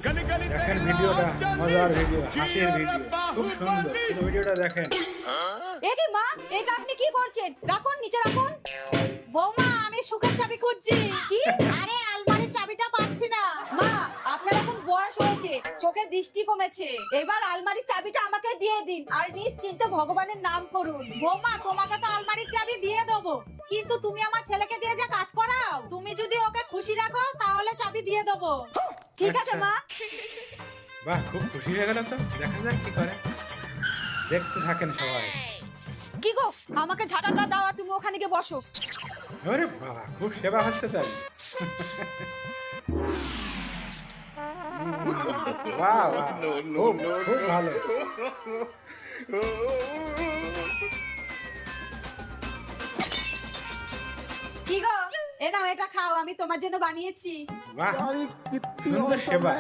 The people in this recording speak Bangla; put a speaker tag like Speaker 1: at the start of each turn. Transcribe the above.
Speaker 1: দেখেন ভিডিওটা, মজার ভিডিও, হাসির ভিডিও, খুব সুন্দর। পুরো ভিডিওটা দেখেন।
Speaker 2: এ কি মা, এটা আপনি কি করছেন? রাখুন, নিচে রাখুন।
Speaker 3: বৌমা, আমি সুখের চাবি খুঁজছি।
Speaker 2: কি?
Speaker 3: আরে আলমারির চাবিটা পাচ্ছি না।
Speaker 2: মা, আপনার এখন বয়স হয়েছে, চোখের দৃষ্টি কমেছে। এবার আলমারির চাবিটা আমাকে দিয়ে দিন আর নিশ্চিন্তে ভগবানের নাম করুন।
Speaker 3: বৌমা, তোমাকে তো আলমারির চাবি দিয়ে দেবো, কিন্তু তুমি আমার ছেলেকে দিয়ে যে কাজ করাও, তুমি যদি ওকে খুশি রাখো তাহলে চাবি দিয়ে দেবো।
Speaker 2: ঠিক আছে মা।
Speaker 1: বাহ, খুব খুশি হয়ে গেল তো। দেখা যাক কি করে, দেখতে থাকেন সবাই।
Speaker 2: কি গো, আমাকে ঝাঁটাটা দাও আর তুমি ওখানে গিয়ে বসো।
Speaker 1: আরে বাবা, খুব সেবা হচ্ছে তাই। বাহ বাহ, খুব খুব ভালো।
Speaker 2: কি গো, এ নাও, এটা খাও, আমি তোমার জন্য বানিয়েছি।
Speaker 1: বাহ, সুন্দর সেবা।